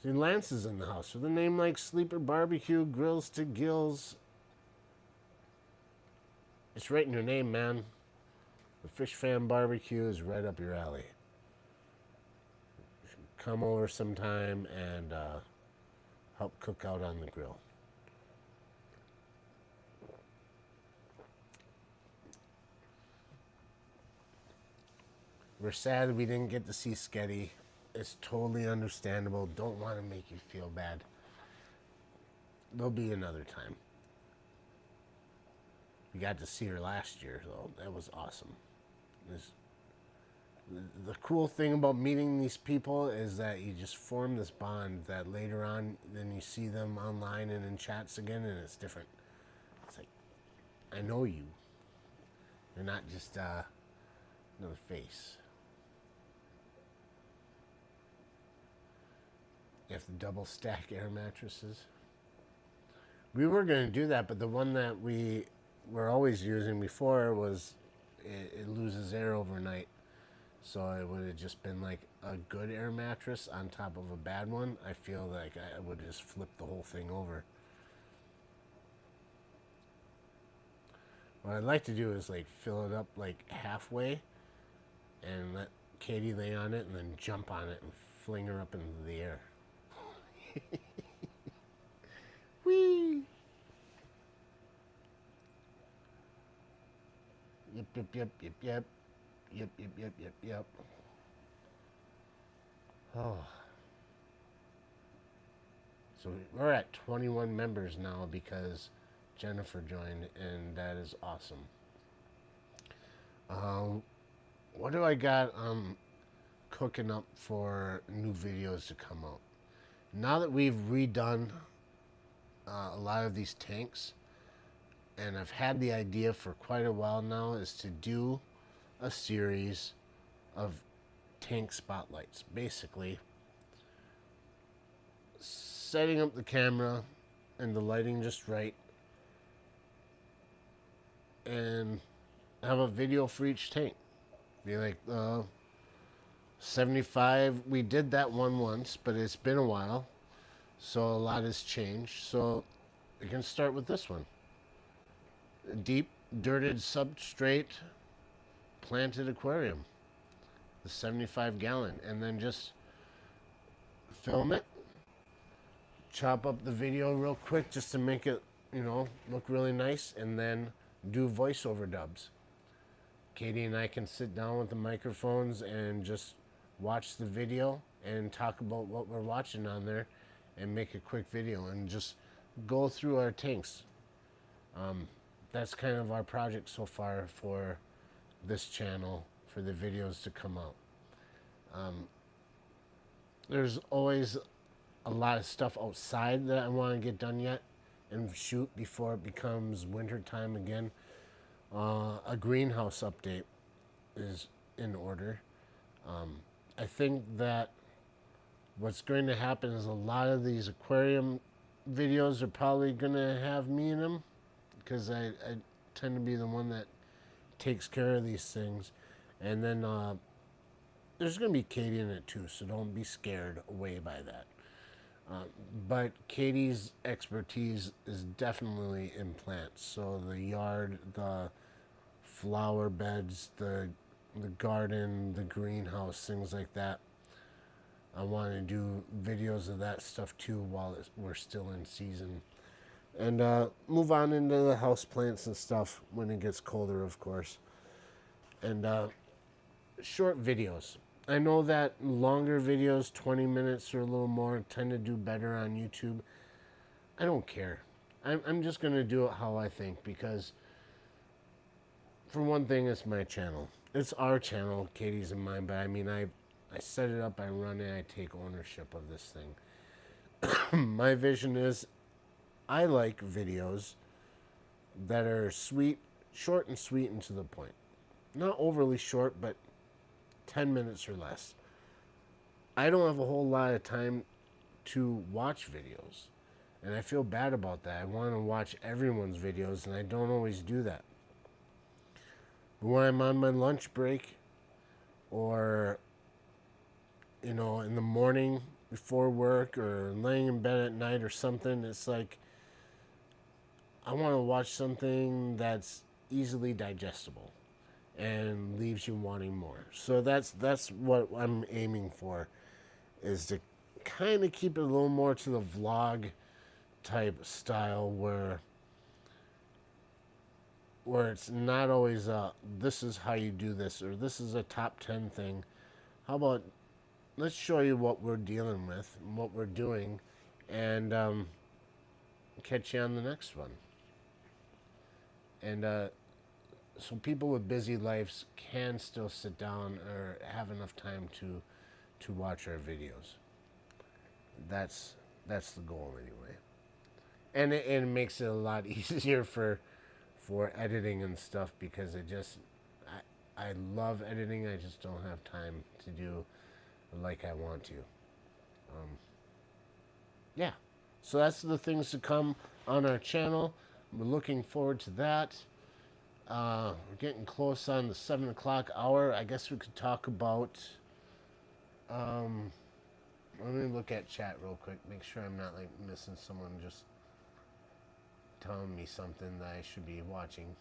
see, Lance is in the house with a name like Sleeper Barbecue, Grills to Gills. It's right in your name, man. The Fish Fan Barbecue is right up your alley. You should come over sometime and help cook out on the grill. We're sad we didn't get to see Sketty. It's totally understandable. Don't want to make you feel bad. There'll be another time. We got to see her last year, though. That was awesome. The cool thing about meeting these people is that you just form this bond that later on, then you see them online and in chats again, and it's different. It's like, I know you. You're not just another face. You have to double stack air mattresses. We were going to do that, but the one that we were always using before was it loses air overnight. So it would have just been like a good air mattress on top of a bad one. I feel like I would just flip the whole thing over. What I'd like to do is like fill it up like halfway and let Katie lay on it and then jump on it and fling her up into the air. Whee! Yep, yep, yep, yep, yep. Yep, yep, yep, yep, yep. Oh. So we're at 21 members now because Jennifer joined, and that is awesome. Um, what do I got cooking up for new videos to come out? Now that we've redone a lot of these tanks, and I've had the idea for quite a while now, is to do a series of tank spotlights. Basically, setting up the camera and the lighting just right, and have a video for each tank. Be like 75. We did that one once, but it's been a while, so a lot has changed. So we can start with this one. A deep dirted substrate planted aquarium, the 75-gallon, and then just film it, chop up the video real quick just to make it, look really nice, and then do voiceover dubs. Katie and I can sit down with the microphones and just watch the video and talk about what we're watching on there and make a quick video and just go through our tanks. That's kind of our project so far for this channel, for the videos to come out. There's always a lot of stuff outside that I want to get done yet and shoot before it becomes winter time again. A greenhouse update is in order. I think that what's going to happen is a lot of these aquarium videos are probably going to have me in them, because I tend to be the one that takes care of these things. And then there's going to be Katie in it too, so don't be scared away by that. But Katie's expertise is definitely in plants. So the yard, the flower beds, the garden, the greenhouse, things like that. I want to do videos of that stuff too while we're still in season. And move on into the house plants and stuff when it gets colder, of course. And short videos. I know that longer videos, 20 minutes or a little more, tend to do better on YouTube. I don't care. I'm just going to do it how I think, because for one thing, it's my channel. It's our channel, Katie's and mine, but I mean, I set it up, I run it, I take ownership of this thing. My vision is I like videos that are sweet, short and sweet and to the point. Not overly short, but 10 minutes or less. I don't have a whole lot of time to watch videos, and I feel bad about that. I want to watch everyone's videos, and I don't always do that. But when I'm on my lunch break, or in the morning before work, or laying in bed at night or something, it's like I want to watch something that's easily digestible and leaves you wanting more. So that's what I'm aiming for, is to kind of keep it a little more to the vlog type style, where it's not always this is how you do this, or this is a top 10 thing. How about let's show you what we're dealing with and what we're doing, and catch you on the next one. And so people with busy lives can still sit down or have enough time to watch our videos. That's the goal anyway. And it makes it a lot easier for editing and stuff, because I love editing. I just don't have time to do like I want to. Yeah. So that's the things to come on our channel. We're looking forward to that. We're getting close on the 7 o'clock hour. I guess we could talk about, let me look at chat real quick, make sure I'm not like missing someone just telling me something that I should be watching.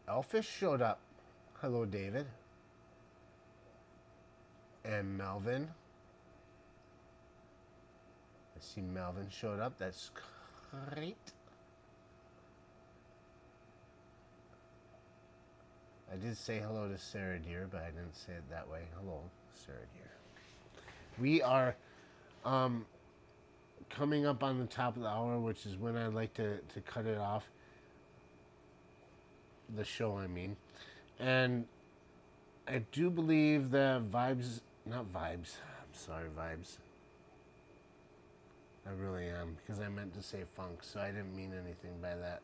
Elfish showed up. Hello, David. And Melvin. I see Melvin showed up. That's great. I did say hello to Sarah Deer, but I didn't say it that way. Hello, Sarah dear. We are coming up on the top of the hour, which is when I like to cut it off. The show, I mean. And I do believe that Vibes, not Vibes, I'm sorry, Vibes. I really am, because I meant to say Funk, so I didn't mean anything by that.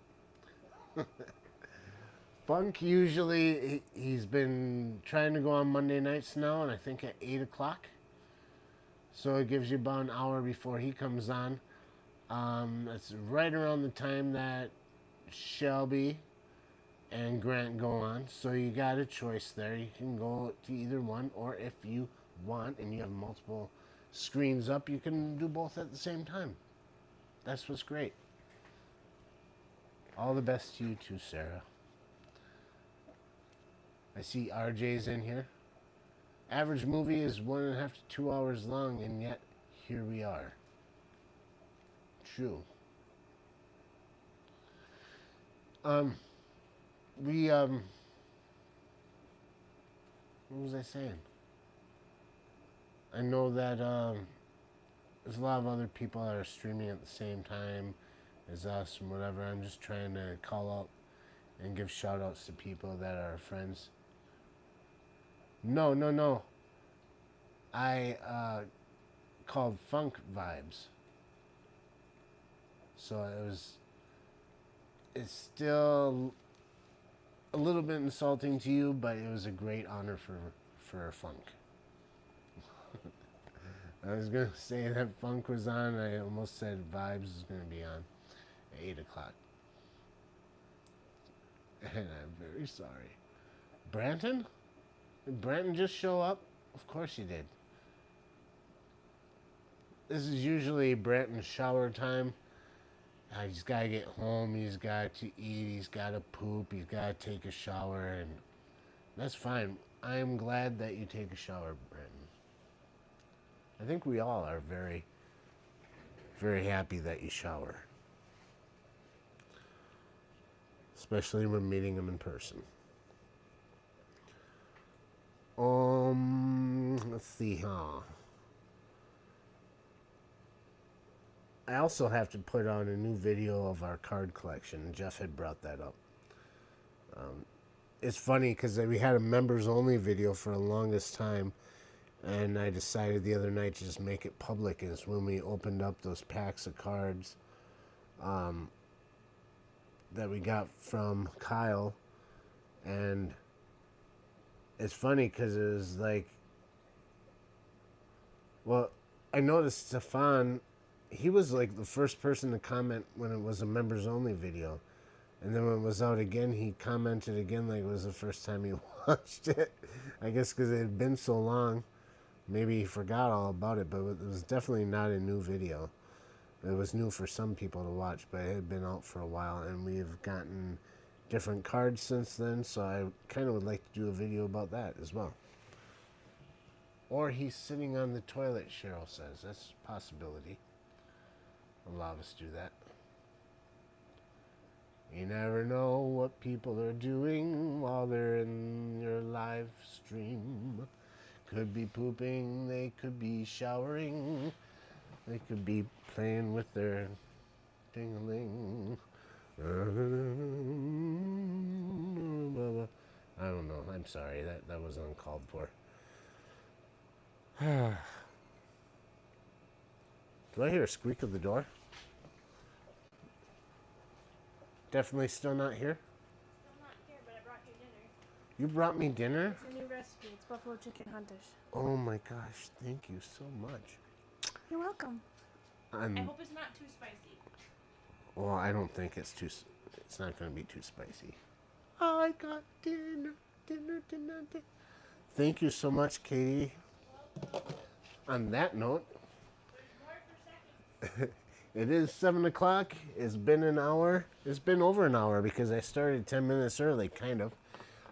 Funk usually, he's been trying to go on Monday nights now, and I think at 8 o'clock. So it gives you about an hour before he comes on. That's right around the time that Shelby and Grant go on. So you got a choice there. You can go to either one, or if you want and you have multiple screens up, you can do both at the same time. That's what's great. All the best to you too, Sarah. I see RJ's in here. Average movie is 1.5 to 2 hours long, and yet here we are. True. What was I saying? I know that there's a lot of other people that are streaming at the same time as us and whatever. I'm just trying to call out and give shout outs to people that are friends. No. I called Funk Vibes. So it's still a little bit insulting to you, but it was a great honor for Funk. I was going to say that Funk was on. I almost said Vibes is going to be on at 8 o'clock. And I'm very sorry. Branton? Did Branton just show up? Of course he did. This is usually Branton's shower time. He's got to get home. He's got to eat. He's got to poop. He's got to take a shower. And that's fine. I'm glad that you take a shower, Branton. I think we all are very, very happy that you shower. Especially when meeting him in person. Let's see, I also have to put on a new video of our card collection. Jeff had brought that up. It's funny because we had a members only video for the longest time, and I decided the other night to just make it public. And it's when we opened up those packs of cards that we got from Kyle, and it's funny because it was like, well, I noticed Stefan, he was like the first person to comment when it was a members only video. And then when it was out again, he commented again like it was the first time he watched it. I guess because it had been so long, maybe he forgot all about it, but it was definitely not a new video. It was new for some people to watch, but it had been out for a while, and we've gotten different cards since then, so I kind of would like to do a video about that as well. Or he's sitting on the toilet, Cheryl says. That's a possibility. A lot of us do that. You never know what people are doing while they're in your live stream. Could be pooping, they could be showering, they could be playing with their ding-a-ling. I don't know. I'm sorry. That was uncalled for. Do I hear a squeak of the door? Definitely still not here? Still not here, but I brought you dinner. You brought me dinner? It's a new recipe. It's buffalo chicken hunters. Oh my gosh. Thank you so much. You're welcome. I hope it's not too spicy. Well, I don't think it's not going to be too spicy. I got dinner. Thank you so much, Katie. On that note, it is 7 o'clock. It's been an hour. It's been over an hour because I started 10 minutes early, kind of.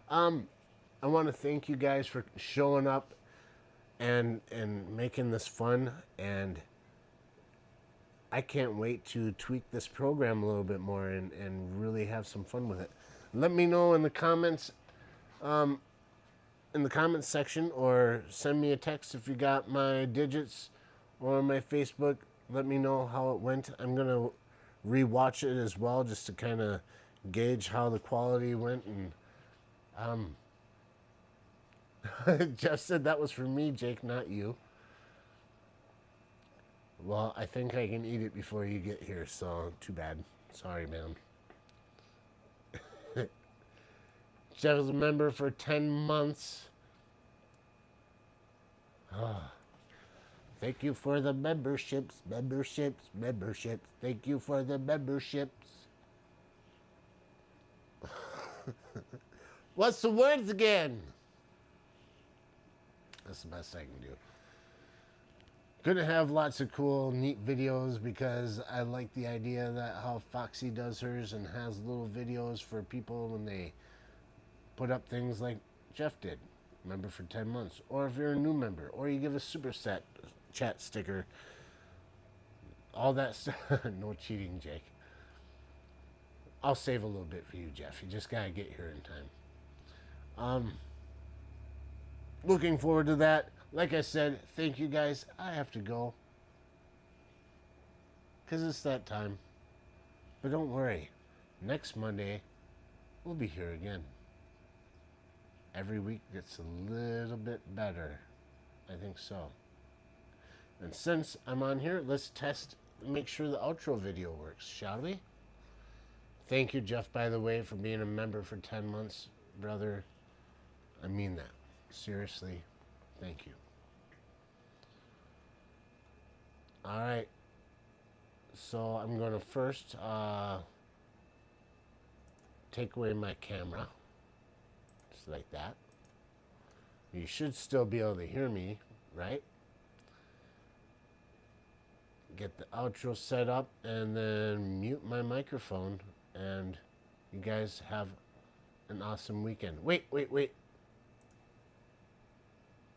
I want to thank you guys for showing up and making this fun, and I can't wait to tweak this program a little bit more and really have some fun with it. Let me know in the comments in the comments section or send me a text if you got my digits or my Facebook. Let me know how it went. I'm going to rewatch it as well just to kind of gauge how the quality went. And Jeff said that was for me, Jake, not you. Well, I think I can eat it before you get here, so too bad. Sorry, man. Jeff is a member for 10 months. Thank you for the memberships. Thank you for the memberships. What's the words again? That's the best I can do. Gonna have lots of cool, neat videos because I like the idea that how Foxy does hers and has little videos for people when they put up things like Jeff did. Member for 10 months. Or if you're a new member. Or you give a super chat sticker. All that stuff. No cheating, Jake. I'll save a little bit for you, Jeff. You just gotta get here in time. Looking forward to that. Like I said, thank you guys. I have to go. Because it's that time. But don't worry. Next Monday, we'll be here again. Every week gets a little bit better. I think so. And since I'm on here, let's test and make sure the outro video works, shall we? Thank you, Jeff, by the way, for being a member for 10 months, brother. I mean that. Seriously, thank you. All right. So I'm going to first take away my camera. Just like that. You should still be able to hear me, right? Get the outro set up and then mute my microphone, and you guys have an awesome weekend. Wait.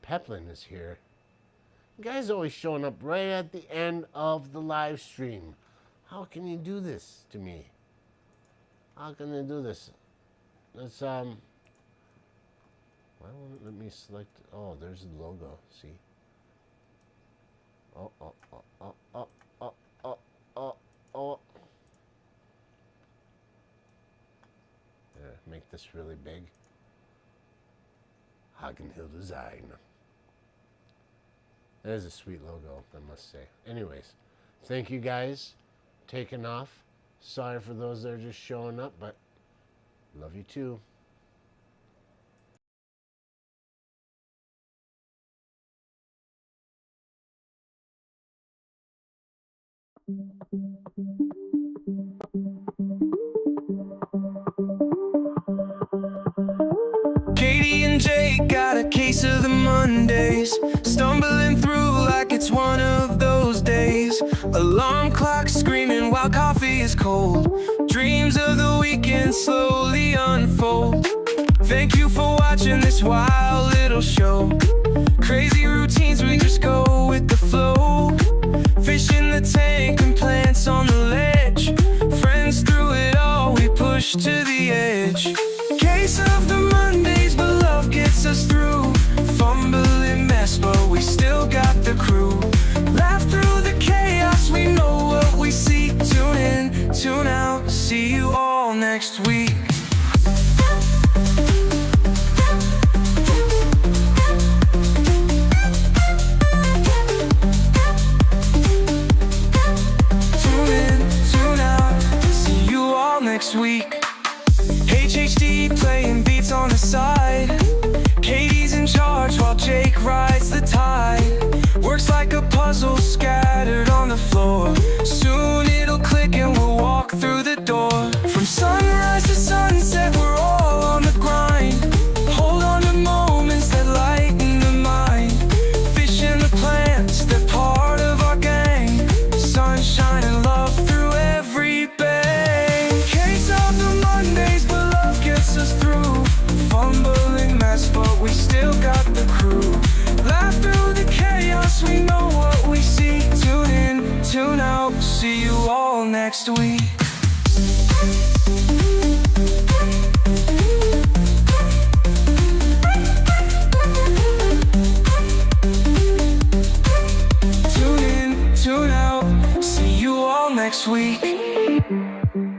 Peplin is here. You guys always showing up right at the end of the live stream. How can you do this to me? How can they do this? Let's why won't it let me select? Oh, there's the logo. See? Oh. There, make this really big. Hagenhill Design. That is a sweet logo, I must say. Anyways, thank you guys. Taking off. Sorry for those that are just showing up, but love you too. Katie and Jake got a case of the Mondays, stumbling through like it's one of those days. Alarm clock screaming while coffee is cold. Dreams of the weekend slowly unfold. Thank you for watching this wild little show. Crazy routines, we just go with the flow. Fish in the tank and plants on the ledge. Friends through it all, we push to the edge. Case of the Mondays, but love gets us through. Fumbling mess, but we still got the crew. Laugh through the chaos, we know what we seek. Tune in, tune out, see you all next week. Next week. HHD playing beats on the side. Katie's in charge while Jake rides the tide. Works like a puzzle scattered on the floor. Soon it'll click and we'll walk through the door. From sunrise to sunset, we're all on the grind. Hold on to moments that lighten the mind. Fish in the plants, they're part of our gang. Sunshine and love through every bang. Case of the Mondays, but love gets us through. Fumbling mess, but we still got the crew. Laugh through the chaos, we know what we see. Tune in, tune out, see you all next week. next week.